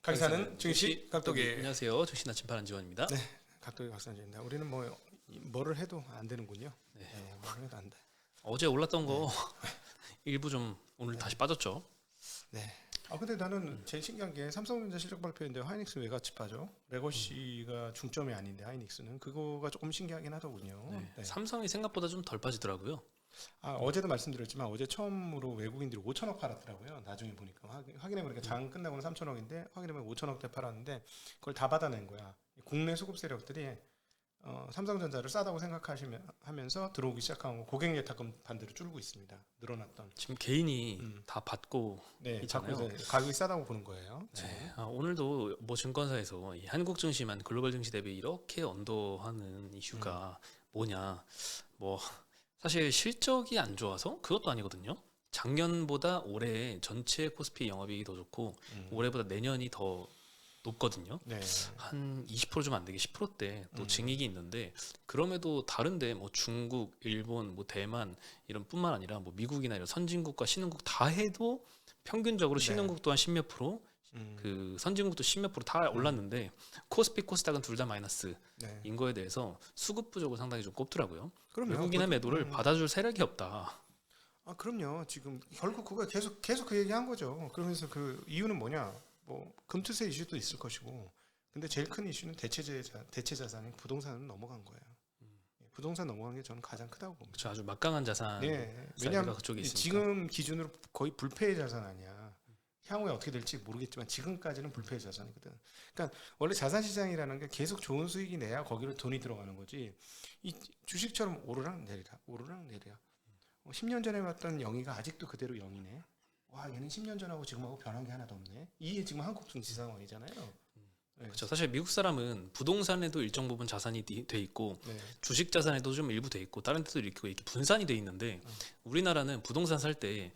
강사는 증시 각도기. 안녕하세요. 증시 나침반 안지원입니다. 네, 각도기 박사님입니다. 우리는 뭐를 해도 안 되는군요. 네. 뭐를 해도 안 돼. 어제 올랐던 거 일부 좀 오늘 다시 빠졌죠. 네. 근데 나는 제일 신기한 게 삼성전자 실적 발표인데 하이닉스 왜 같이 빠져? 레거시가 중점이 아닌데 하이닉스는 그거가 조금 신기하긴 하더군요. 네. 네. 삼성이 생각보다 좀 덜 빠지더라고요. 어제도 말씀드렸지만 어제 처음으로 외국인들이 5천억 팔았더라고요. 나중에 보니까 확인해 보니까 장 끝나고는 3천억인데 확인해 보면 5천억대 팔았는데 그걸 다 받아낸 거야. 국내 수급 세력들이 삼성전자를 싸다고 생각하면서 들어오기 시작하고 고객 예탁금 반대로 줄고 있습니다. 늘어났던. 지금 개인이 다 받고 있잖아요. 자꾸 이제 가격이 싸다고 보는 거예요. 네. 오늘도 뭐 증권사에서 이 한국 증시만 글로벌 증시 대비 이렇게 언더하는 이유가 뭐냐? 뭐 사실 실적이 안 좋아서 그것도 아니거든요. 작년보다 올해 전체 코스피 영업이익이 더 좋고 올해보다 내년이 더 높거든요. 네. 한 20% 좀 안 되게 10%대 또 증익이 있는데 그럼에도 다른데 뭐 중국, 일본, 뭐 대만 이런 뿐만 아니라 뭐 미국이나 이런 선진국과 신흥국 다 해도 평균적으로 네. 신흥국도 한 10몇 프로, 그 선진국도 10몇 프로 다 올랐는데 코스피, 코스닥은 둘 다 마이너스인 네. 거에 대해서 수급 부족을 상당히 좀 꼽더라고요. 그럼요. 외국인의 매도를 받아줄 세력이 없다. 그럼요. 지금 결국 그거 계속 그 얘기한 거죠. 그러면서 그 이유는 뭐냐? 뭐 금투세 이슈도 있을 것이고, 근데 제일 큰 이슈는 대체 자산인 부동산은 넘어간 거예요. 부동산 넘어간 게 저는 가장 크다고 봅니다. 그렇죠. 아주 막강한 자산. 네. 사이즈가 왜냐하면 그쪽에 있으니까. 지금 기준으로 거의 불패의 자산 아니야. 향후에 어떻게 될지 모르겠지만 지금까지는 불패의 자산이거든. 그러니까 원래 자산 시장이라는 게 계속 좋은 수익이 내야 거기로 돈이 들어가는 거지. 이 주식처럼 오르락 내리락, 오르락 내리락. 10년 전에 봤던 영희가 아직도 그대로 영희네. 와, 얘는 10년 전하고 지금하고 변한 게 하나도 없네. 이게 지금 한국 증시 상황이잖아요. 네. 그렇죠. 사실 미국 사람은 부동산에도 일정 부분 자산이 돼 있고 네. 주식 자산에도 좀 일부 돼 있고 다른 데도 이렇게 분산이 돼 있는데 우리나라는 부동산 살 때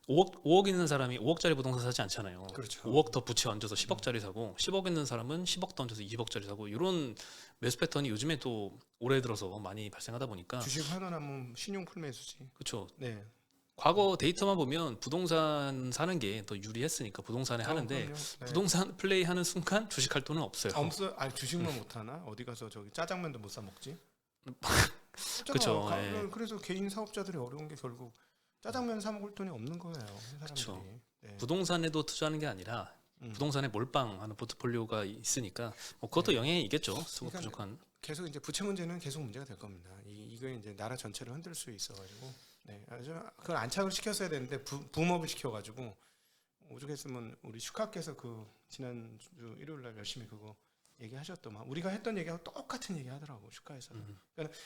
5억 있는 사람이 5억짜리 부동산 사지 않잖아요. 그렇죠. 5억 더 부채 얹어서 10억짜리 사고 10억 있는 사람은 10억 더 얹어서 20억짜리 사고 이런 매수 패턴이 요즘에 또 올해 들어서 많이 발생하다 보니까 주식 환원하면 신용 풀매수지. 그렇죠. 네. 과거 데이터만 보면 부동산 사는 게 더 유리했으니까 부동산에 하는데 그럼요. 네. 부동산 플레이 하는 순간 주식할 돈은 없어요. 없어. 주식만 못 하나? 어디 가서 저기 짜장면도 못 사 먹지? 그쵸, 그래서 개인 사업자들이 어려운 게 결국 짜장면 사 먹을 돈이 없는 거예요. 사람들이. 그쵸. 네. 부동산에도 투자하는 게 아니라 부동산에 몰빵하는 포트폴리오가 있으니까 뭐 그것도 영향이 있겠죠. 수급 그러니까 부족한. 계속 이제 부채 문제는 계속 문제가 될 겁니다. 이거 이제 나라 전체를 흔들 수 있어가지고, 그걸 안착을 시켰어야 되는데 붐업을 시켜가지고 오죽했으면 우리 슈카께서 그 지난주 일요일날 열심히 그거 얘기하셨더만 우리가 했던 얘기하고 똑같은 얘기 하더라고 슈카에서. 그러니까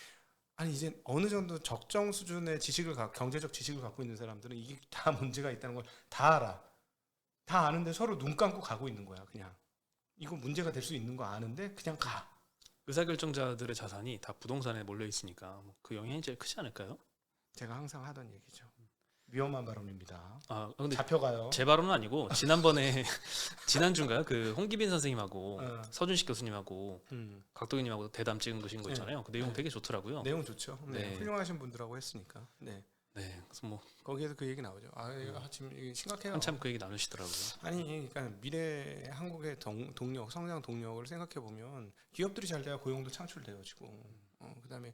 아니 이제 어느 정도 적정 수준의 경제적 지식을 갖고 있는 사람들은 이게 다 문제가 있다는 걸 다 알아. 다 아는데 서로 눈 감고 가고 있는 거야. 그냥 이거 문제가 될 수 있는 거 아는데 그냥 가. 의사결정자들의 자산이 다 부동산에 몰려 있으니까 뭐그 영향이 제일 크지 않을까요? 제가 항상 하던 얘기죠. 위험한 발언입니다. 근데 잡혀가요. 제 발언은 아니고 지난번에 지난주인가요? 그 홍기빈 선생님하고 서준식 교수님하고 각도기님하고 대담 찍은 거신 거 있잖아요. 그 내용 되게 좋더라고요. 내용 좋죠. 네. 훌륭하신 분들하고 했으니까. 네. 네, 그래서 뭐 거기에서 그 얘기 나오죠. 이거 지금 이게 심각해요. 한참 그 얘기 나누시더라고요. 아니, 그러니까 미래 한국의 동력, 성장 동력을 생각해 보면 기업들이 잘 돼야 고용도 창출되어지고, 그다음에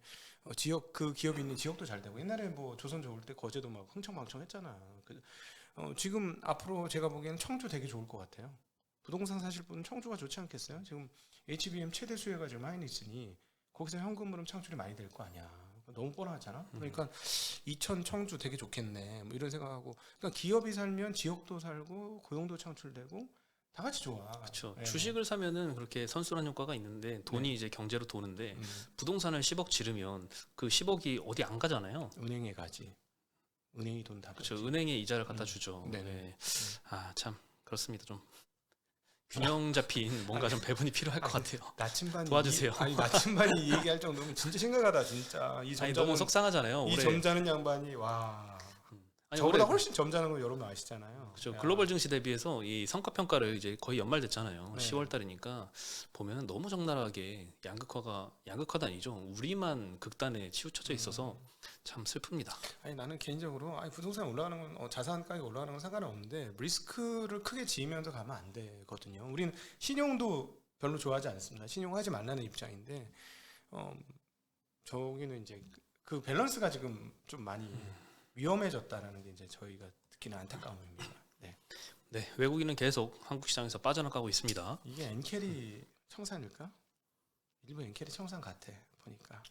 그 기업이 있는 지역도 잘 되고. 옛날에 뭐 조선 좋을 때 거제도 막 흥청망청했잖아. 지금 앞으로 제가 보기에는 청주 되게 좋을 것 같아요. 부동산 사실 분은 청주가 좋지 않겠어요? 지금 HBM 최대 수혜가 지금 하이닉스니 거기서 현금 흐름 창출이 많이 될 거 아니야. 너무 뻔하잖아. 그러니까 이천 청주 되게 좋겠네. 뭐 이런 생각하고. 그러니까 기업이 살면 지역도 살고 고용도 창출되고 다 같이 좋아. 그렇죠. 네. 주식을 사면은 그렇게 선순환 효과가 있는데 돈이 이제 경제로 도는데 부동산을 10억 지르면 그 10억이 어디 안 가잖아요. 은행에 가지. 은행이 돈 다. 그렇죠. 은행에 이자를 갖다 주죠. 네네. 네. 참 그렇습니다. 좀 균형 잡힌 뭔가 좀 배분이 필요할 것 같아요. 나침반이 도와주세요. 나침반이 얘기할 정도면 진짜 심각하다 진짜. 아니 너무 속상하잖아요. 이 올해 점잖은 양반이 와. 아니, 저보다 올해 훨씬 점잖은 거 여러분 아시잖아요. 그렇죠. 야. 글로벌 증시 대비해서 이 성과 평가를 이제 거의 연말 됐잖아요. 네. 10월 달이니까 보면 너무 적나라하게 양극화가 아니죠. 우리만 극단에 치우쳐져 있어서 참 슬픕니다. 아니 나는 개인적으로 부동산 올라가는 건 자산가격이 올라가는 건 상관은 없는데 리스크를 크게 지으면서 가면 안 되거든요. 우리는 신용도 별로 좋아하지 않습니다. 신용하지 말라는 입장인데 저기는 이제 그 밸런스가 지금 좀 많이 위험해졌다라는 게 이제 저희가 느끼는 안타까움입니다. 네. 네, 외국인은 계속 한국 시장에서 빠져나가고 있습니다. 이게 엔캐리 청산일까? 일부 엔캐리 청산 같아 보니까.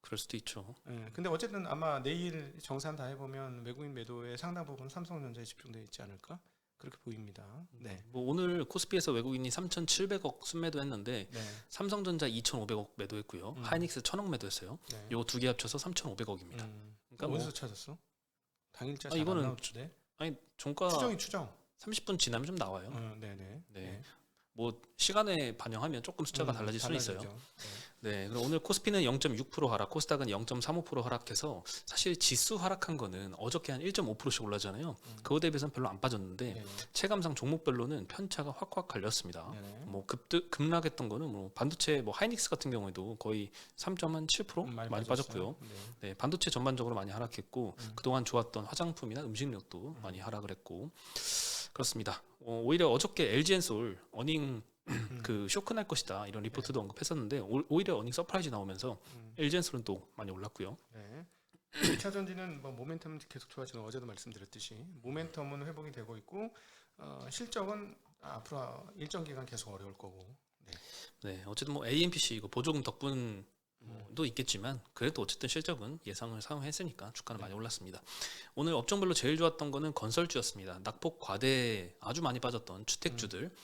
그럴 수도 있죠. 네, 근데 어쨌든 아마 내일 정산 다 해보면 외국인 매도의 상당 부분 삼성전자에 집중되어 있지 않을까 그렇게 보입니다. 네. 뭐 오늘 코스피에서 외국인이 3,700억 순매도했는데 네. 삼성전자 2,500억 매도했고요. 하이닉스 1,000억 매도했어요. 네. 요거 두 개 합쳐서 3,500억입니다. 그러니까 뭐 어디서 찾았어? 당일자 이거는 나오던데? 아니 종가 추정. 30분 지나면 좀 나와요. 네네. 네. 뭐 시간에 반영하면 조금 숫자가 달라질 수는 있어요. 달라지죠. 네, 그럼 오늘 코스피는 0.6% 하락, 코스닥은 0.35% 하락해서 사실 지수 하락한 거는 어저께 한 1.5%씩 올랐잖아요. 그거 대비해서는 별로 안 빠졌는데 네. 체감상 종목별로는 편차가 확확 갈렸습니다. 네네. 뭐 급락했던 거는 뭐 반도체 뭐 하이닉스 같은 경우에도 거의 3.7% 많이 빠졌고요. 네. 네, 반도체 전반적으로 많이 하락했고 그동안 좋았던 화장품이나 음식료도 많이 하락을 했고 그렇습니다. 오히려 어저께 LG엔솔 어닝 그 쇼크 날 것이다 이런 리포트도 언급했었는데 오히려 어닝 서프라이즈 나오면서 LG엔솔은 또 많이 올랐고요. 네. 2차 전지는 뭐 모멘텀은 계속 좋아지는 어제도 말씀드렸듯이 모멘텀은 회복이 되고 있고 실적은 앞으로 일정 기간 계속 어려울 거고. 네. 네, 어쨌든 뭐 AMPC 이거 보조금 덕분도 있겠지만 그래도 어쨌든 실적은 예상을 상회했으니까 주가는 많이 올랐습니다. 오늘 업종별로 제일 좋았던 거는 건설주였습니다. 낙폭 과대 아주 많이 빠졌던 주택주들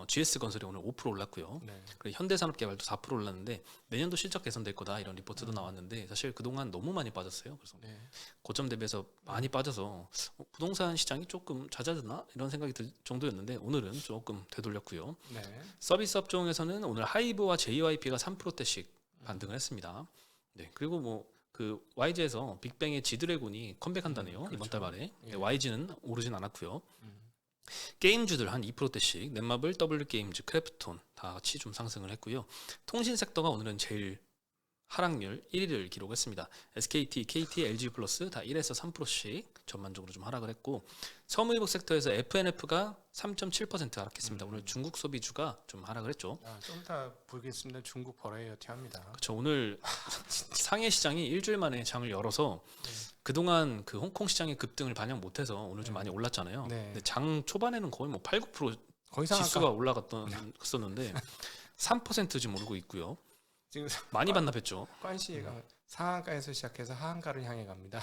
GS 건설이 오늘 5% 올랐고요. 네. 그리고 현대산업개발도 4% 올랐는데 내년도 실적 개선될 거다 이런 리포트도 나왔는데 사실 그동안 너무 많이 빠졌어요. 그래서 네. 고점 대비해서 많이 빠져서 부동산 시장이 조금 잦아드나 이런 생각이 들 정도였는데 오늘은 조금 되돌렸고요. 네. 서비스 업종에서는 오늘 하이브와 JYP가 3%대씩 반등을 했습니다. 네, 그리고 뭐 그 YG에서 빅뱅의 지드래곤이 컴백한다네요. 그렇죠. 이번 달 말에. 예. 네, YG는 오르진 않았고요. 게임주들 한 2%대씩 넷마블, W게임즈, 크래프톤 다 같이 좀 상승을 했고요. 통신 섹터가 오늘은 제일 하락률 1위를 기록했습니다. SKT, KT, LG플러스 다 1에서 3%씩 전반적으로 좀 하락을 했고 서무이복 섹터에서 FNF가 3.7% 하락했습니다. 오늘 중국 소비주가 좀 하락을 했죠. 좀 이따 보겠습니다. 중국 버라이어티 합니다. 그렇죠. 오늘 상해 시장이 일주일 만에 장을 열어서 그동안 그 홍콩 시장의 급등을 반영 못해서 오늘 좀 많이 올랐잖아요. 네. 근데 장 초반에는 거의 뭐 8, 9% 거의 지수가 올라갔었는데 3% 지금 오르고 있고요. 지금 많이 반납했죠. 관시가 상한가에서 시작해서 하한가를 향해 갑니다.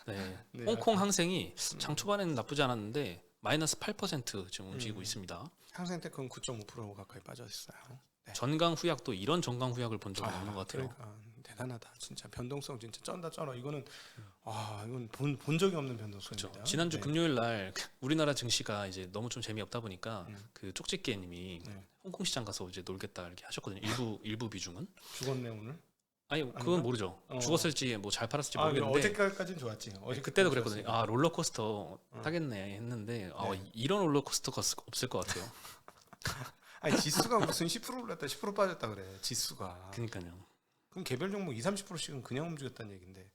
네. 네, 홍콩 항생이 장 초반에는 나쁘지 않았는데 마이너스 8% 지금 움직이고 있습니다. 항생테크는 9.5% 가까이 빠졌어요. 네. 전강 후약도 이런 전강 후약을 본 적은 없는 것 같아요. 그러니까 대단하다. 진짜 변동성 진짜 쩐다 쩔어. 이거는 이건 본 적이 없는 변동성입니다. 그렇죠. 지난주 네. 금요일 날 우리나라 증시가 이제 너무 좀 재미없다 보니까 그 쪽집게님이 네. 홍콩 시장 가서 이제 놀겠다 이렇게 하셨거든요. 일부 비중은. 죽었네 오늘. 아니 그건 모르죠. 죽었을지 뭐 잘 팔았을지 모르겠는데 어제까지는 좋았지. 어제 그때도 그랬거든요. 롤러코스터 타겠네 했는데 네. 이런 롤러코스터가 없을 것 같아요. 아니 지수가 무슨 10% 올랐다 10% 빠졌다 그래. 지수가. 그러니까요. 그럼 개별 종목 20-30%씩은 그냥 움직였다는 얘긴데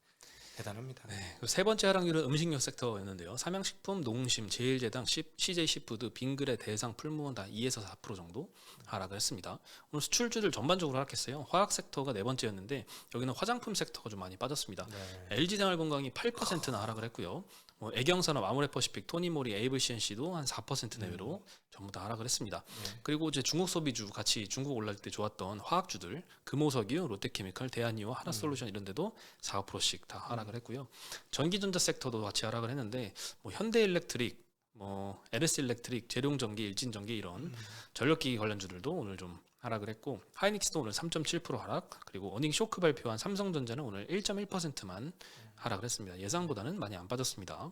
대단합니다. 네, 세 번째 하락률은 음식료 섹터였는데요. 삼양식품, 농심, 제일제당, CJ시푸드, 빙그레, 대상, 풀무원 다 2에서 4% 정도 하락을 했습니다. 오늘 수출주들 전반적으로 하락했어요. 화학 섹터가 네 번째였는데 여기는 화장품 섹터가 좀 많이 빠졌습니다. 네. LG생활건강이 8%나 하락을 했고요. 애경산업, 아모레퍼시픽, 토니모리, 에이블CNC도 한 4% 내외로 전부 다 하락을 했습니다. 그리고 이제 중국 소비주 같이 중국 올라올 때 좋았던 화학주들, 금호석유, 롯데케미칼, 대한이오, 하나솔루션 이런 데도 4%씩 다 하락을 했고요. 전기전자 섹터도 같이 하락을 했는데 뭐 현대일렉트릭, 뭐 LS일렉트릭, 재룡전기, 일진전기 이런 전력기기 관련주들도 오늘 좀 하락을 했고 하이닉스도 오늘 3.7% 하락, 그리고 어닝 쇼크 발표한 삼성전자는 오늘 1.1%만 하락을 했습니다. 예상보다는 많이 안 빠졌습니다.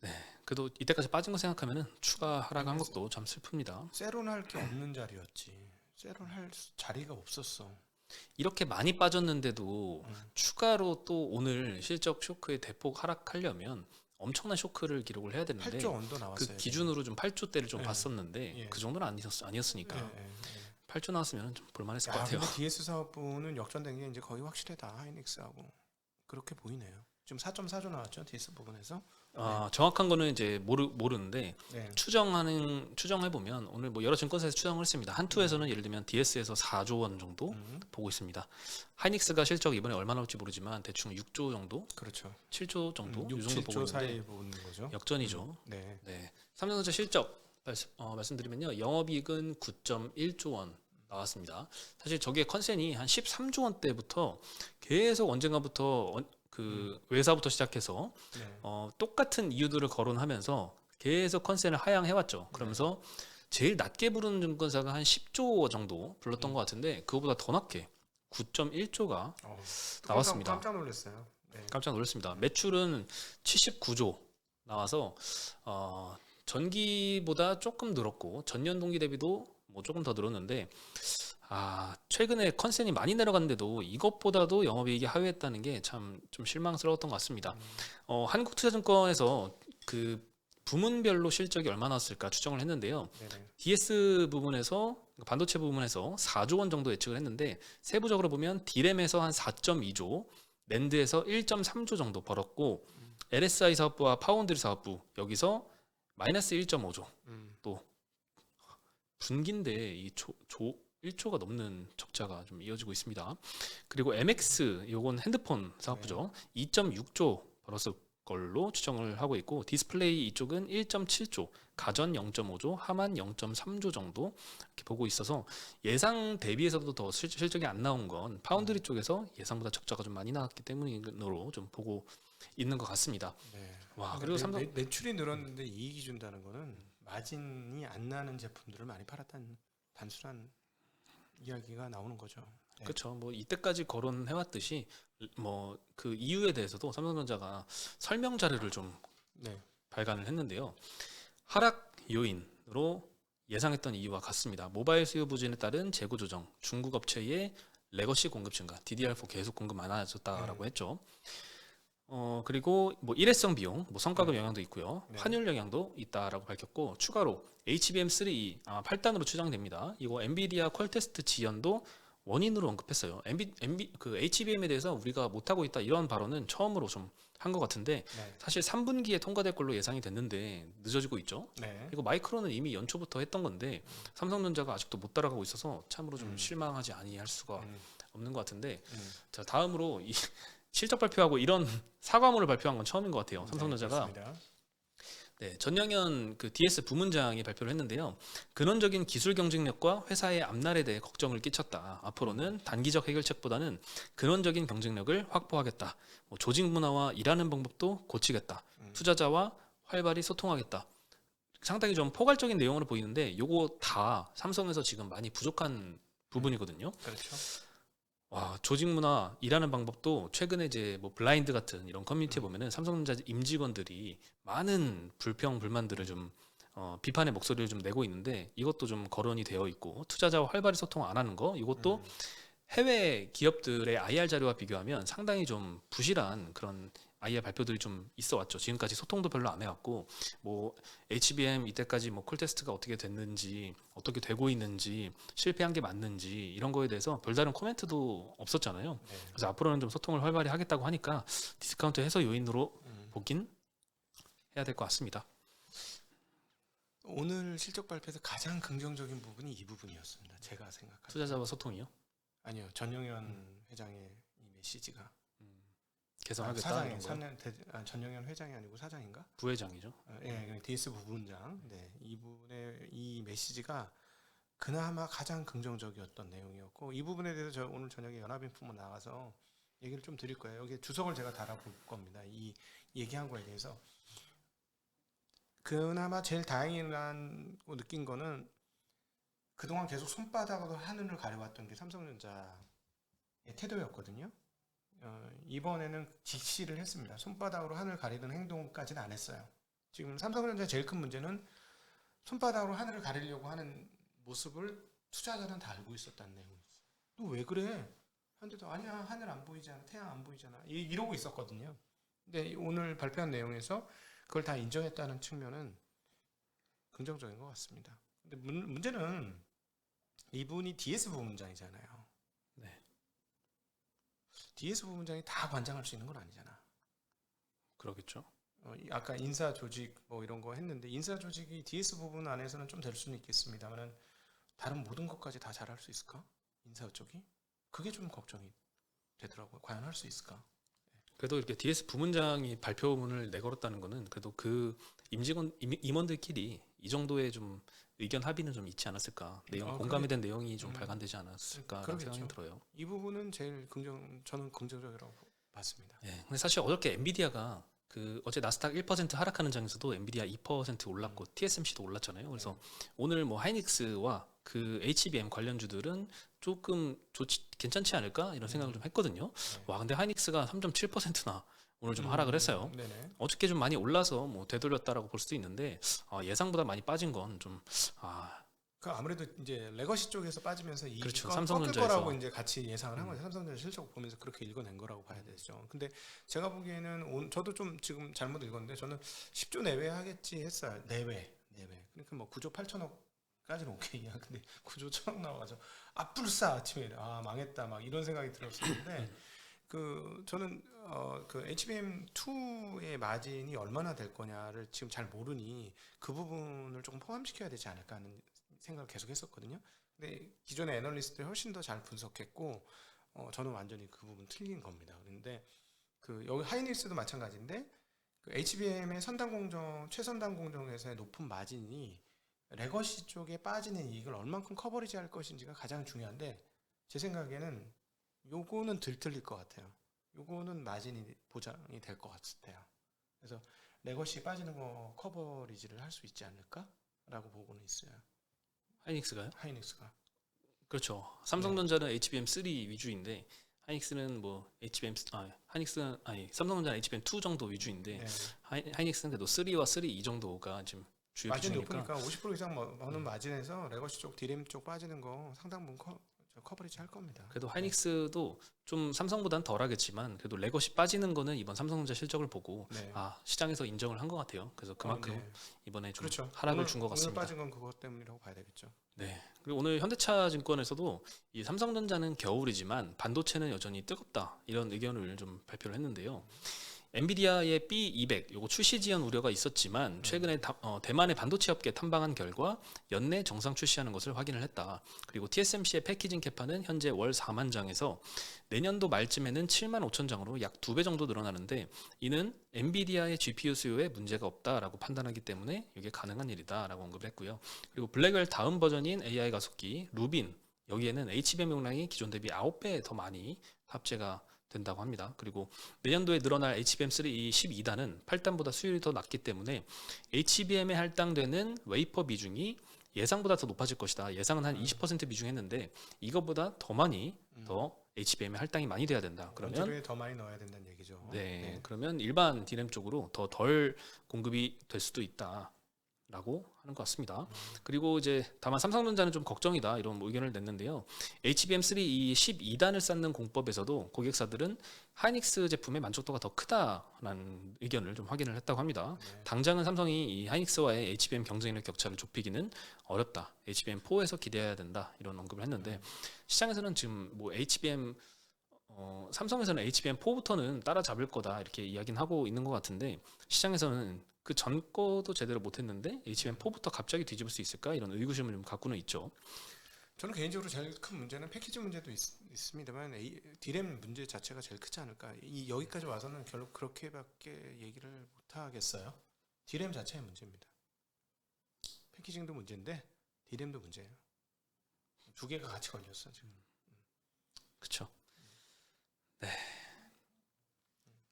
네, 그래도 이때까지 빠진 거 생각하면은 추가 하락한 것도 참 슬픕니다. 세론 할 게 없는 자리였지. 세론 할 자리가 없었어. 이렇게 많이 빠졌는데도 음. 추가로 또 오늘 실적 쇼크에 대폭 하락하려면 엄청난 쇼크를 기록을 해야 되는데 8조 원도 그 나왔어요. 기준으로 좀 8조대를 좀 예. 봤었는데 예. 그 정도는 아니었으니까 예, 예, 예. 8조 나왔으면 좀 볼만했을 것 야, 같아요. 근데 DS 사업부는 역전된 게 이제 거의 확실하다. 하이닉스하고 그렇게 보이네요. 지금 4.4조 나왔죠. DS 부분에서. 정확한 거는 이제 모르는데 네. 추정해 보면 오늘 뭐 여러 증권사에서 추정을 했습니다. 한투에서는 예를 들면 DS에서 4조 원 정도 보고 있습니다. 하이닉스가 실적 이번에 얼마 나올지 모르지만 대충 6조 정도, 그렇죠. 7조 정도 6, 이 정도 7조 보고 사이에 있는데 보는 거죠. 역전이죠. 네. 네. 삼성전자 실적 말씀드리면요. 영업이익은 9.1조 원 나왔습니다. 사실 저게 컨센이 한 13조 원대부터 계속 언젠가부터 그 외사부터 시작해서 네. 똑같은 이유들을 거론하면서 계속 컨센을 하향해왔죠. 그러면서 제일 낮게 부르는 증권사가 한 10조 정도 불렀던 것 같은데 그거보다 더 낮게 9.1조가 나왔습니다. 깜짝 놀랐어요. 네. 깜짝 놀랐습니다. 매출은 79조 나와서 전기보다 조금 늘었고 전년 동기 대비도 뭐 조금 더 늘었는데 최근에 컨센이 많이 내려갔는데도 이것보다도 영업이익이 하회했다는 게 참 좀 실망스러웠던 것 같습니다. 한국투자증권에서 그 부문별로 실적이 얼마 나왔을까 추정을 했는데요. 네네. DS 부분에서 반도체 부분에서 4조 원 정도 예측을 했는데 세부적으로 보면 D램에서 한 4.2조, 낸드에서 1.3조 정도 벌었고 LSI 사업부와 파운드리 사업부 여기서 마이너스 1.5조. 또 분기인데 이 1조가 넘는 적자가 좀 이어지고 있습니다. 그리고 MX 요건 핸드폰 사업부죠. 2.6조 벌었을 걸로 추정을 하고 있고 디스플레이 이쪽은 1.7조, 가전 0.5조, 하만 0.3조 정도 이렇게 보고 있어서 예상 대비해서도 더 실적이 안 나온 건 파운드리 쪽에서 예상보다 적자가 좀 많이 나왔기 때문으로 좀 보고 있는 것 같습니다. 네. 와, 그리고 삼성 매출이 늘었는데 이익이 준다는 거는 마진이 안 나는 제품들을 많이 팔았다는 단순한 이야기가 나오는 거죠. 네. 그렇죠. 뭐 이때까지 거론해왔듯이 뭐 그 이유에 대해서도 삼성전자가 설명 자료를 좀 네. 발간을 했는데요. 하락 요인으로 예상했던 이유와 같습니다. 모바일 수요 부진에 따른 재고 조정, 중국 업체의 레거시 공급 증가, DDR4 계속 공급 많아졌다라고 했죠. 그리고 뭐 일회성 비용, 뭐 성과급 영향도 있고요. 네. 환율 환율 영향도 있다라고 밝혔고 추가로 HBM3 아마 8단으로 추정됩니다. 이거 엔비디아 퀄테스트 지연도 원인으로 언급했어요. 그 HBM에 대해서 우리가 못하고 있다 이런 발언은 처음으로 좀 한 것 같은데 네. 사실 3분기에 통과될 걸로 예상이 됐는데 늦어지고 있죠. 네. 그리고 마이크론은 이미 연초부터 했던 건데 삼성전자가 아직도 못 따라가고 있어서 참으로 좀 실망하지 아니할 수가 없는 것 같은데 자 다음으로 이 실적 발표하고 이런 사과문을 발표한 건 처음인 것 같아요. 삼성전자가 네, 전영현 그 DS 부문장이 발표를 했는데요. 근원적인 기술 경쟁력과 회사의 앞날에 대해 걱정을 끼쳤다. 앞으로는 단기적 해결책보다는 근원적인 경쟁력을 확보하겠다. 뭐 조직 문화와 일하는 방법도 고치겠다. 투자자와 활발히 소통하겠다. 상당히 좀 포괄적인 내용으로 보이는데 요거 다 삼성에서 지금 많이 부족한 부분이거든요. 그렇죠. 와, 조직 문화 일하는 방법도 최근에 이제 뭐 블라인드 같은 이런 커뮤니티에 보면은 삼성전자 임직원들이 많은 불평 불만들을 좀 비판의 목소리를 좀 내고 있는데 이것도 좀 거론이 되어 있고 투자자와 활발히 소통 안 하는 거 이것도 해외 기업들의 IR 자료와 비교하면 상당히 좀 부실한 그런 IR 발표들이 좀 있어 왔죠. 지금까지 소통도 별로 안 해왔고 뭐 HBM 이때까지 뭐 콜테스트가 어떻게 됐는지 어떻게 되고 있는지 실패한 게 맞는지 이런 거에 대해서 별다른 코멘트도 없었잖아요. 네. 그래서 앞으로는 좀 소통을 활발히 하겠다고 하니까 디스카운트 해소 요인으로 보긴 해야 될 것 같습니다. 오늘 실적 발표에서 가장 긍정적인 부분이 이 부분이었습니다. 제가 생각할 투자자와 소통이요? 아니요. 전영현 회장의 이 메시지가 개선하겠다는 사장이 거요? 전영현 회장이 아니고 사장인가? 부회장이죠. 예, DS 부분장. 네, 이분의 이 메시지가 그나마 가장 긍정적이었던 내용이었고 이 부분에 대해서 저 오늘 저녁에 연합인포문 나가서 얘기를 좀 드릴 거예요. 여기 주석을 제가 달아볼 겁니다. 이 얘기한 거에 대해서 그나마 제일 다행이라고 느낀 거는 그동안 계속 손바닥으로 하늘을 가려왔던 게 삼성전자의 태도였거든요. 이번에는 직시를 했습니다. 손바닥으로 하늘 가리는 행동까지는 안 했어요. 지금 삼성전자의 제일 큰 문제는 손바닥으로 하늘을 가리려고 하는 모습을 투자자는 다 알고 있었다는 내용이었어요. 너 왜 그래? 현대도 아니야 하늘 안 보이잖아, 태양 안 보이잖아 이러고 있었거든요. 근데 오늘 발표한 내용에서 그걸 다 인정했다는 측면은 긍정적인 것 같습니다. 근데 문제는 이분이 DS 부문장이잖아요. 네. DS 부문장이 다 관장할 수 있는 건 아니잖아. 그러겠죠. 아까 인사 조직 뭐 이런 거 했는데 인사 조직이 DS 부분 안에서는 좀 될 수는 있겠습니다만은 다른 모든 것까지 다 잘할 수 있을까? 인사 쪽이? 그게 좀 걱정이 되더라고요. 과연 할 수 있을까? 그래도 이렇게 DS 부문장이 발표문을 내걸었다는 거는 그래도 그 임원들끼리 이 정도의 좀 의견 합의는 좀 있지 않았을까. 공감이 된 내용이 좀 발간되지 않았을까라는 생각이 들어요. 이 부분은 제일 저는 긍정적이라고 봤습니다. 네, 근데 사실 어저께 엔비디아가 그 어제 나스닥 1% 하락하는 장에서도 엔비디아 2% 올랐고 TSMC도 올랐잖아요. 그래서 오늘 뭐 하이닉스와 그 HBM 관련주들은 조금 괜찮지 않을까 이런 생각을 좀 했거든요. 와, 근데 하이닉스가 3.7%나 오늘 좀 하락을 했어요. 네네. 어저께 좀 많이 올라서 뭐 되돌렸다라고 볼 수도 있는데 예상보다 많이 빠진 건 좀 그 아무래도 이제 레거시 쪽에서 빠지면서 이 그렇죠. 꺾일 삼성전자에서. 거라고 이제 같이 예상을 한 거죠. 삼성전자 실적 보면서 그렇게 읽어낸 거라고 봐야 되죠. 근데 제가 보기에는 저도 좀 지금 잘못 읽었는데 저는 10조 내외 하겠지 했어요. 내외. 그러니까 뭐 9조 8천억까지는 오케이야. 근데 9조 1천억 나와가지고 불싸 아침에 망했다 막 이런 생각이 들었었는데 저는 그 HBM2의 마진이 얼마나 될 거냐를 지금 잘 모르니 그 부분을 조금 포함시켜야 되지 않을까 하는 생각을 계속 했었거든요. 근데 기존의 애널리스트들이 훨씬 더 잘 분석했고 저는 완전히 그 부분 틀린 겁니다. 그런데 여기 하이닉스도 마찬가지인데 그 HBM의 최선단 공정에서의 높은 마진이 레거시 쪽에 빠지는 이익을 얼만큼 커버리지 할 것인지가 가장 중요한데 제 생각에는 요거는 들틀릴 것 같아요. 요거는 마진이 보장이 될 것 같아요. 그래서 레거시 빠지는 거 커버리지를 할 수 있지 않을까라고 보고는 있어요. 하이닉스가요? 하이닉스가. 그렇죠. 삼성전자는 HBM3 위주인데 하이닉스는 뭐 하이닉스는 삼성전자는 HBM2 정도 위주인데 네. 하이닉스는 그래도 3와 3 이 정도가 지금 주요 마진이 기준이니까 높으니까 50% 이상 버는 마진에서 레거시 쪽, 디램 쪽 빠지는 거 상당 부분 커버리지 할 겁니다. 그래도 하이닉스도 좀 삼성보다는 덜하겠지만 그래도 레거시 빠지는 거는 이번 삼성전자 실적을 보고 네. 시장에서 인정을 한 것 같아요. 그래서 그만큼 네. 이번에 좀 그렇죠. 하락을 준 것 같습니다. 오늘 빠진 건 그것 때문이라고 봐야 되겠죠. 네. 그리고 오늘 현대차 증권에서도 이 삼성전자는 겨울이지만 반도체는 여전히 뜨겁다 이런 의견을 좀 발표를 했는데요. 엔비디아의 B200 요거 출시 지연 우려가 있었지만 최근에 대만의 반도체 업계 탐방한 결과 연내 정상 출시하는 것을 확인을 했다. 그리고 TSMC의 패키징 캐파는 현재 월 4만 장에서 내년도 말쯤에는 7만 5천 장으로 약 2배 정도 늘어나는데 이는 엔비디아의 GPU 수요에 문제가 없다라고 판단하기 때문에 이게 가능한 일이다라고 언급을 했고요. 그리고 블랙웰 다음 버전인 AI 가속기 루빈 여기에는 HBM 용량이 기존 대비 9배 더 많이 탑재가 된다고 합니다. 그리고 내년도에 늘어날 HBM3 12단은 8단보다 수율이 더 낮기 때문에 HBM에 할당되는 웨이퍼 비중이 예상보다 더 높아질 것이다. 예상은 한 20% 비중했는데 이것보다 더 많이 더 HBM에 할당이 많이 돼야 된다. 그러면 원재료에 더 많이 넣어야 된다는 얘기죠. 네, 그러면 일반 디램 쪽으로 더 덜 공급이 될 수도 있다. 라고 하는 것 같습니다. 그리고 이제 다만 삼성전자는 좀 걱정이다 이런 의견을 냈는데요. HBM3 이 12단을 쌓는 공법에서도 고객사들은 하이닉스 제품의 만족도가 더 크다라는 의견을 좀 확인을 했다고 합니다. 당장은 삼성이 이 하이닉스와의 HBM 경쟁력 격차를 좁히기는 어렵다. HBM4에서 기대해야 된다 이런 언급을 했는데 시장에서는 지금 뭐 삼성에서는 HBM4부터는 따라잡을 거다 이렇게 이야기는 하고 있는 것 같은데 시장에서는 그 전 거도 제대로 못했는데 HBM4부터 갑자기 뒤집을 수 있을까 이런 의구심을 좀 갖고는 있죠. 저는 개인적으로 제일 큰 문제는 패키지 문제도 있습니다만 디램 문제 자체가 제일 크지 않을까. 여기까지 와서는 결국 그렇게밖에 얘기를 못 하겠어요. 디램 자체의 문제입니다. 패키징도 문제인데 디램도 문제예요. 두 개가 같이 걸렸어 지금. 그렇죠. 네,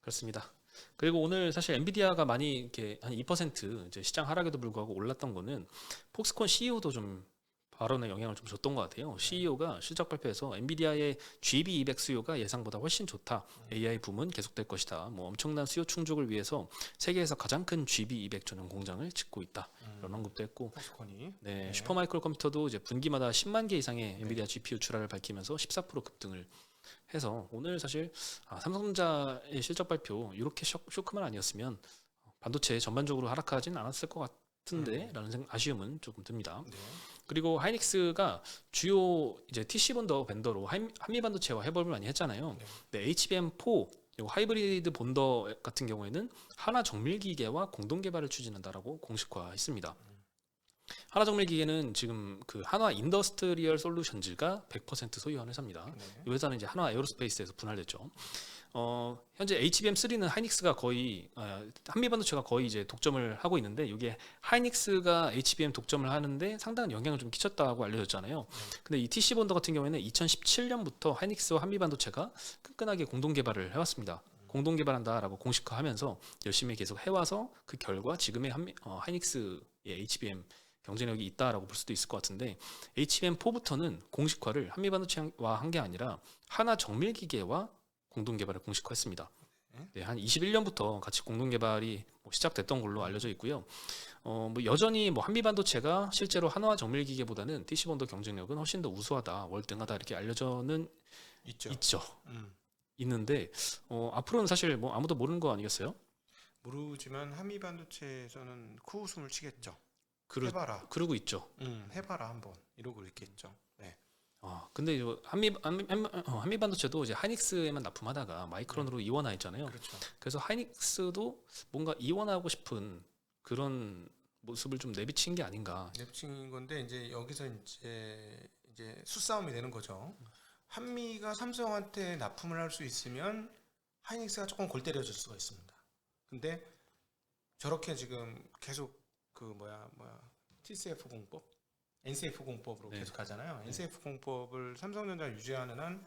그렇습니다. 그리고 오늘 사실 엔비디아가 많이 이렇게 한 2% 이제 시장 하락에도 불구하고 올랐던 거는 폭스콘 CEO도 좀 발언에 영향을 좀 줬던 것 같아요. CEO가 실적 발표에서 엔비디아의 GB200 수요가 예상보다 훨씬 좋다. AI 붐은 계속될 것이다. 뭐 엄청난 수요 충족을 위해서 세계에서 가장 큰 GB200 전용 공장을 짓고 있다. 이런 언급도 했고, 폭스콘이. 슈퍼마이크로 컴퓨터도 이제 분기마다 10만 개 이상의 엔비디아 GPU 출하를 밝히면서 14% 급등을 해서 오늘 사실 삼성전자의 실적 발표 이렇게 쇼크만 아니었으면 반도체 전반적으로 하락하진 않았을 것 같은데라는 아쉬움은 조금 듭니다. 네. 그리고 하이닉스가 주요 이제 TC 본더 벤더로 한미 반도체와 협업을 많이 했잖아요. 네. 근데 HBM4 요 하이브리드 본더 같은 경우에는 하나 정밀 기계와 공동 개발을 추진한다라고 공식화했습니다. 하나 정밀 기계는 지금 그 한화 인더스트리얼 솔루션즈가 100% 소유한 회사입니다. 네. 이 회사는 이제 한화 에어로스페이스에서 분할됐죠. 현재 HBM3는 하이닉스가 거의 한미 반도체가 거의 이제 독점을 하고 있는데 이게 하이닉스가 HBM 독점을 하는데 상당한 영향을 좀 끼쳤다고 알려졌잖아요. 근데 이 TC 본더 같은 경우에는 2017년부터 하이닉스와 한미 반도체가 끈끈하게 공동 개발을 해왔습니다. 공동 개발한다라고 공식화하면서 열심히 계속 해와서 그 결과 지금의 하이닉스의 HBM 경쟁력이 있다라고 볼 수도 있을 것 같은데 HBM4부터는 공식화를 한미 반도체와 한 게 아니라 하나 정밀 기계와 공동 개발을 공식화했습니다. 네, 한 21년부터 같이 공동 개발이 시작됐던 걸로 알려져 있고요. 여전히 한미 반도체가 실제로 한화 정밀 기계보다는 TC 본더 경쟁력은 훨씬 더 우수하다, 월등하다 이렇게 알려져는 있죠. 있는데 앞으로는 사실 아무도 모르는 거 아니겠어요? 모르지만 한미 반도체에서는 코웃음을 치겠죠. 그러, 해봐라. 그러고 있죠. 해봐라 한번 이러고 있겠죠. 네. 근데 한미 반도체도 이제 하이닉스에만 납품하다가 마이크론으로 이원화했잖아요. 그렇죠. 그래서 하이닉스도 뭔가 이원화하고 싶은 그런 모습을 좀 내비친 게 아닌가. 내비친 건데 이제 여기서 이제 수싸움이 되는 거죠. 한미가 삼성한테 납품을 할 수 있으면 하이닉스가 조금 골 때려줄 수가 있습니다. 근데 저렇게 지금 계속 그 TCF 공법, NCF 공법으로 네. 계속 가잖아요. NCF 공법을 삼성전자 유지하는 한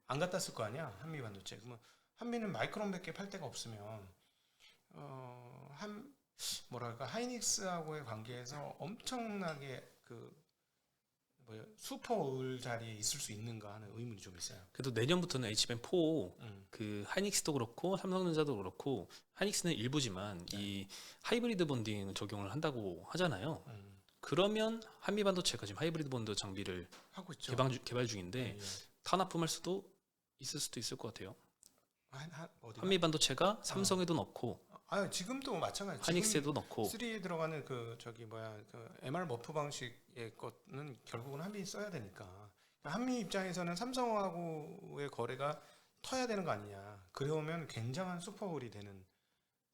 안 갖다 쓸 거 아니야 한미 반도체. 그러면 한미는 마이크론밖에 팔 데가 없으면 하이닉스하고의 관계에서 엄청나게 슈퍼을 자리에 있을 수 있는가 하는 의문이 좀 있어요. 그래도 내년부터는 HBM4 그 하이닉스도 그렇고 삼성전자도 그렇고 하이닉스는 일부지만 이 하이브리드 본딩 적용을 한다고 하잖아요. 그러면 한미 반도체가 지금 하이브리드 본드 장비를 하고 있죠. 개발 중인데 탄납품할 수도 있을 것 같아요. 어디가? 한미 반도체가 삼성에도 넣고 지금도 마찬가지. 하이닉스에도 넣고 3에 들어가는 그 MR 머프 방식의 것은 결국은 한미 써야 되니까 한미 입장에서는 삼성하고의 거래가 터야 되는 거 아니냐. 그러면 굉장한 슈퍼홀이 되는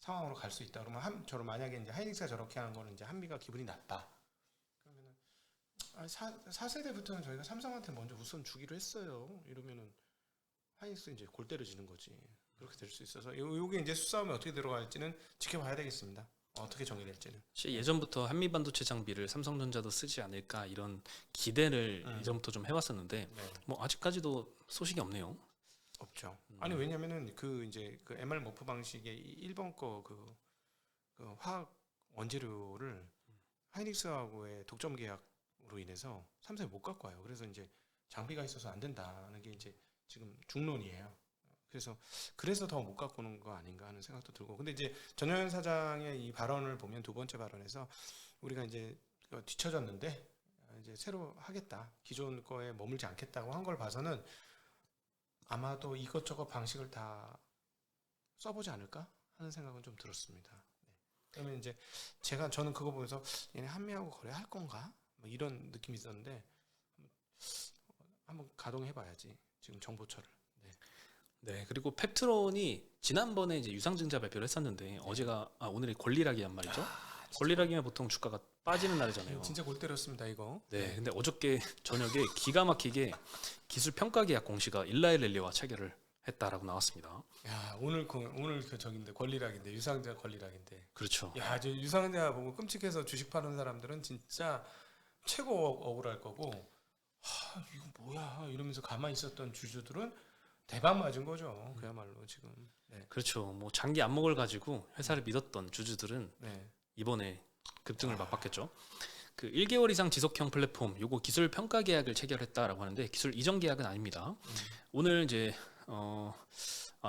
상황으로 갈 수 있다. 그러면 만약에 이제 하이닉스가 저렇게 하는 거는 이제 한미가 기분이 나빠. 그러면은 4세대부터는 저희가 삼성한테 먼저 우선 주기로 했어요. 이러면은 하이닉스 이제 골 때려지는 거지. 그렇게 될 수 있어서 요게 이제 수싸움이 어떻게 들어갈지는 지켜봐야 되겠습니다. 어떻게 정리될지는. 예전부터 한미 반도체 장비를 삼성전자도 쓰지 않을까 이런 기대를 예전부터 좀 해왔었는데 아직까지도 소식이 없네요. 없죠. 아니 왜냐면은 그 MR 머프 방식의 일본 거 그 화학 원재료를 하이닉스하고의 독점 계약으로 인해서 삼성이 못 갖고 와요. 그래서 이제 장비가 있어서 안 된다는 게 이제 지금 중론이에요. 그래서 더 못 갖고 오는 거 아닌가 하는 생각도 들고. 근데 이제 전효연 사장의 이 발언을 보면 두 번째 발언에서 우리가 이제 뒤처졌는데 이제 새로 하겠다. 기존 거에 머물지 않겠다고 한 걸 봐서는 아마도 이것저것 방식을 다 써보지 않을까 하는 생각은 좀 들었습니다. 네. 그러면 이제 저는 그거 보면서 얘네 한미하고 거래할 건가? 이런 느낌이 있었는데 한번 가동해봐야지. 지금 정보처를. 네, 그리고 펩트론이 지난번에 이제 유상증자 발표를 했었는데 오늘이 권리락이란 말이죠. 권리락이면 보통 주가가 빠지는 날이잖아요. 진짜 골 때렸습니다 이거. 네, 근데 어저께 저녁에 기가 막히게 기술 평가 계약 공시가 일라이 랠리와 체결을 했다라고 나왔습니다. 야, 오늘 저긴데 권리락인데 유상증자 권리락인데. 그렇죠. 야, 저 유상증자 보고 끔찍해서 주식 파는 사람들은 진짜 최고 억울할 거고. 이거 뭐야 이러면서 가만히 있었던 주주들은 대박 맞은 거죠. 그야말로 지금. 네. 그렇죠. 장기 안목을 가지고 회사를 믿었던 주주들은 네. 이번에 급등을 맛봤겠죠. 그 1개월 이상 지속형 플랫폼 요거 기술 평가 계약을 체결했다라고 하는데 기술 이전 계약은 아닙니다. 오늘 이제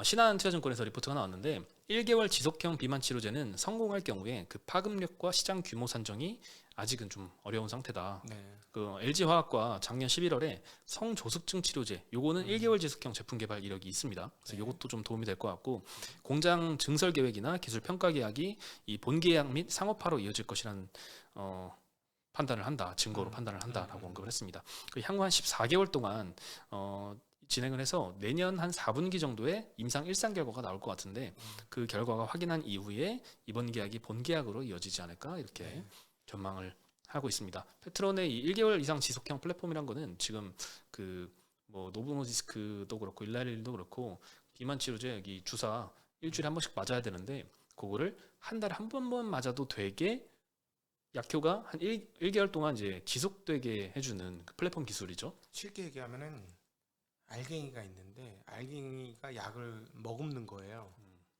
신한투자증권에서 리포트가 나왔는데 1개월 지속형 비만 치료제는 성공할 경우에 그 파급력과 시장 규모 산정이 아직은 좀 어려운 상태다. 네. 그 LG화학과 작년 11월에 성조숙증 치료제 요거는 1개월 지속형 제품 개발 이력이 있습니다. 그래서 네. 요것도 좀 도움이 될 것 같고 공장 증설 계획이나 기술 평가 계약이 이 본계약 및 상업화로 이어질 것이라는 판단을 한다, 증거로 판단을 한다라고 언급을 했습니다. 그 향후 한 14개월 동안 진행을 해서 내년 한 4분기 정도에 임상 1상 결과가 나올 것 같은데 그 결과가 확인한 이후에 이번 계약이 본 계약으로 이어지지 않을까 이렇게 네. 전망을 하고 있습니다. 페트론의 이 1개월 이상 지속형 플랫폼이란 거는 지금 그 뭐 노브노디스크도 그렇고 일라릴도 그렇고 비만 치료제 여기 주사 일주일에 한 번씩 맞아야 되는데 그거를 한 달에 한 번만 맞아도 되게 약효가 한 1개월 동안 이제 지속되게 해주는 그 플랫폼 기술이죠. 쉽게 얘기하면은 알갱이가 있는데 알갱이가 약을 머금는 거예요.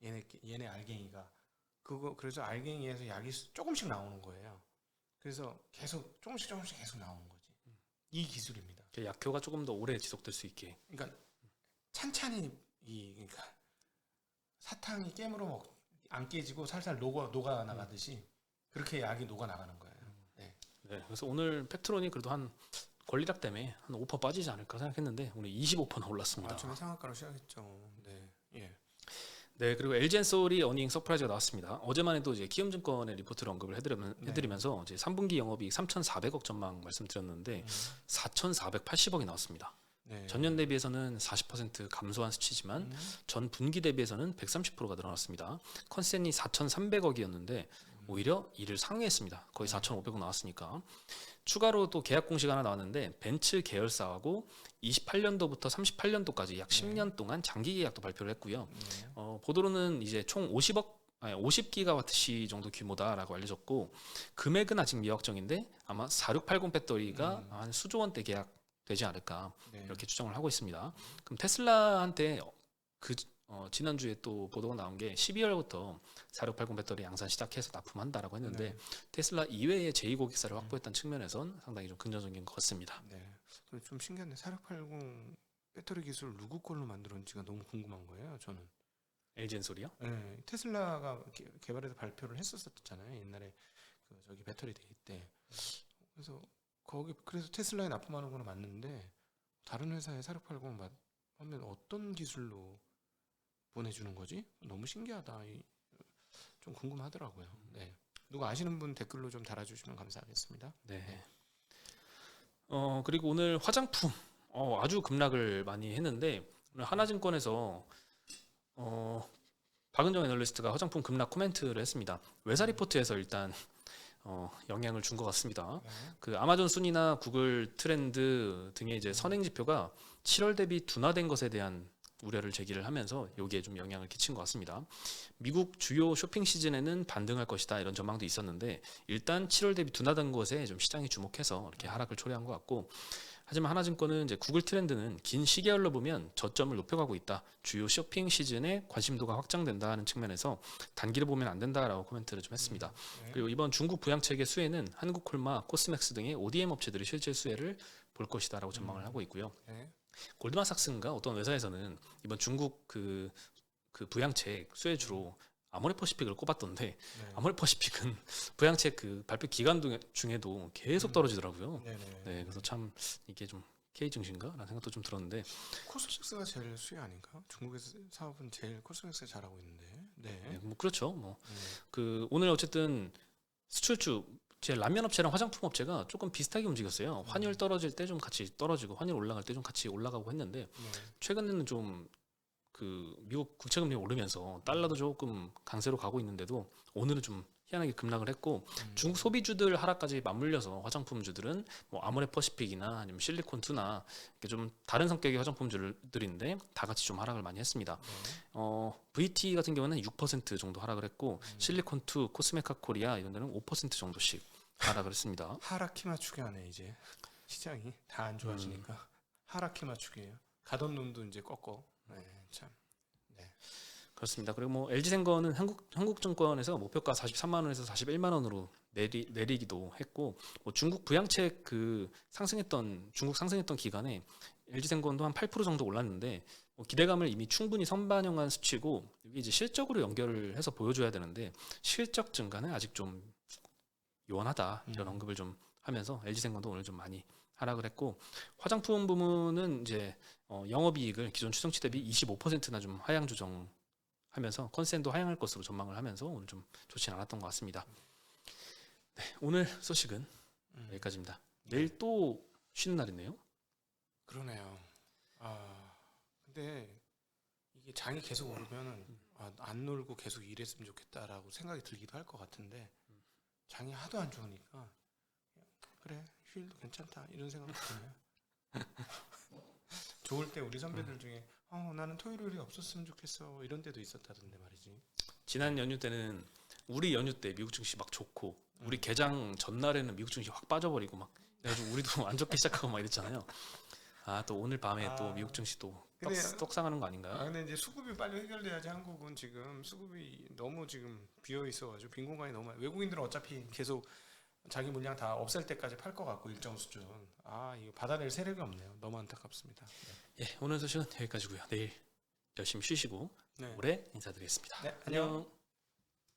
얘네 알갱이가 그래서 알갱이에서 약이 조금씩 나오는 거예요. 그래서 계속 조금씩 계속 나오는 거지. 이 기술입니다. 약효가 조금 더 오래 지속될 수 있게. 그러니까 찬찬히 그러니까 사탕이 깨물어 안 깨지고 살살 녹아 나가듯이 그렇게 약이 녹아 나가는 거예요. 네. 네, 그래서 오늘 페트론이 그래도 한 권리락 때문에 한 5% 빠지지 않을까 생각했는데 오늘 25%나 올랐습니다. 아침에 상한가로 시작했죠. 네. 예. 네, 그리고 LG엔솔이 어닝 서프라이즈가 나왔습니다. 어제만 해도 이제 키움증권의 리포트를 언급을 해드리면서 이제 3분기 영업이익 3,400억 전망 말씀드렸는데 4,480억이 나왔습니다. 네. 전년 대비해서는 40% 감소한 수치지만 전 분기 대비해서는 130%가 늘어났습니다. 컨센이 4,300억이었는데 오히려 이를 상회했습니다. 거의 4,500억 나왔으니까. 추가로 또 계약 공시가 하나 나왔는데 벤츠 계열사하고 28년도부터 38년도까지 약 10년 동안 장기 계약도 발표를 했고요. 보도로는 이제 총 50기가와트시 정도 규모다라고 알려졌고 금액은 아직 미확정인데 아마 4680 배터리가 한 수조 원대 계약 되지 않을까 네. 이렇게 추정을 하고 있습니다. 그럼 테슬라한테 지난주에 또 보도가 나온 게 12월부터 4680 배터리 양산 시작해서 납품한다라고 했는데 네. 테슬라 이외의 제2고객사를 확보했다는 측면에선 상당히 좀 긍정적인 것 같습니다. 네. 좀 신기한데 4680 배터리 기술 누구 걸로 만들었는지가 너무 궁금한 거예요. 저는. LG엔솔이요? 네. 테슬라가 개발해서 발표를 했었잖아요. 옛날에 저기 배터리 데이 때. 그래서 그래서 테슬라에 납품하는 거는 맞는데 다른 회사에 4680 하면 어떤 기술로 보내주는 거지? 너무 신기하다. 좀 궁금하더라고요. 네. 누가 아시는 분 댓글로 좀 달아주시면 감사하겠습니다. 네. 그리고 오늘 화장품 아주 급락을 많이 했는데 오늘 하나증권에서 박은정 애널리스트가 화장품 급락 코멘트를 했습니다. 외사 리포트에서 일단 영향을 준 것 같습니다. 네. 그 아마존 순위나 구글 트렌드 등의 이제 선행 지표가 7월 대비 둔화된 것에 대한 우려를 제기를 하면서 여기에 좀 영향을 끼친 것 같습니다. 미국 주요 쇼핑 시즌에는 반등할 것이다 이런 전망도 있었는데 일단 7월 대비 둔화된 것에 좀 시장이 주목해서 이렇게 하락을 초래한 것 같고 하지만 하나증권은 이제 구글 트렌드는 긴 시계열로 보면 저점을 높여가고 있다. 주요 쇼핑 시즌에 관심도가 확장된다는 측면에서 단기를 보면 안 된다라고 코멘트를 좀 했습니다. 네. 그리고 이번 중국 부양책의 수혜는 한국콜마, 코스맥스 등의 ODM 업체들이 실제 수혜를 볼 것이다라고 전망을 하고 있고요. 네. 골드만삭스인가 어떤 회사에서는 이번 중국 그 부양책 수혜주로 아모레퍼시픽을 꼽았던데 네. 아모레퍼시픽은 부양책 그 발표 기간 중에도 계속 떨어지더라고요. 네네. 네, 그래서 참 이게 좀 K 증시인가라는 생각도 좀 들었는데 코스맥스가 제일 수혜 아닌가? 중국에서 사업은 제일 코스맥스가 잘하고 있는데. 네. 네, 뭐 그렇죠. 뭐 그 오늘 어쨌든 수출주 제 라면 업체랑 화장품 업체가 조금 비슷하게 움직였어요. 환율 떨어질 때 좀 같이 떨어지고 환율 올라갈 때 좀 같이 올라가고 했는데 네. 최근에는 좀 그 미국 국채금리 오르면서 달러도 조금 강세로 가고 있는데도 오늘은 좀 희한하게 급락을 했고 중국 소비주들 하락까지 맞물려서 화장품주들은 뭐 아모레퍼시픽이나 아니면 실리콘2나 이렇게 좀 다른 성격의 화장품주들인데 다 같이 좀 하락을 많이 했습니다. VT 같은 경우는 6% 정도 하락을 했고 실리콘2, 코스메카 코리아 이런 데는 5% 정도씩 하락을 했습니다. 하락키 맞추기 하네 이제 시장이 다 안 좋아지니까 하락키 맞추기예요. 가던 놈도 이제 꺾어. 네, 참. 네. 그렇습니다. 그리고 뭐 LG생건은 한국증권에서 목표가 43만 원에서 41만 원으로 내리기도 했고 뭐 중국 부양책 중국 상승했던 기간에 LG생건도 한 8% 정도 올랐는데 기대감을 이미 충분히 선반영한 수치고 이게 이제 실적으로 연결을 해서 보여줘야 되는데 실적 증가는 아직 좀 요원하다 이런 언급을 좀 하면서 LG생명도 오늘 좀 많이 하락을 했고 화장품 부문은 이제 영업이익을 기존 추정치 대비 25%나 좀 하향 조정하면서 컨센도 하향할 것으로 전망을 하면서 오늘 좀 좋지 않았던 것 같습니다. 네, 오늘 소식은 여기까지입니다. 내일 또 쉬는 날이네요. 그러네요. 근데 이게 장이 계속 오르면은 안 놀고 계속 일했으면 좋겠다라고 생각이 들기도 할 것 같은데 장이 하도 안 좋으니까 그래 휴일도 괜찮다 이런 생각도 드네요. 좋을 때 우리 선배들 중에 나는 토요일이 없었으면 좋겠어 이런 때도 있었다던데 말이지. 지난 연휴 때는 우리 연휴 때 미국 증시 막 좋고 우리 개장 전날에는 미국 증시 확 빠져버리고 막 그래가지고 우리도 안 좋게 시작하고 막 이랬잖아요. 또 오늘 밤에 또 미국 증시 또 떡상하는 거 아닌가요? 근데 이제 수급이 빨리 해결돼야지. 한국은 지금 수급이 너무 지금 비어 있어가지고 빈 공간이 너무 많아요. 외국인들은 어차피 계속 자기 물량 다 없앨 때까지 팔 것 같고 일정 수준. 이거 받아낼 세력이 없네요. 너무 안타깝습니다. 예, 오늘 소식은 여기까지고요. 내일 열심히 쉬시고 네. 올해 인사드리겠습니다. 네, 안녕.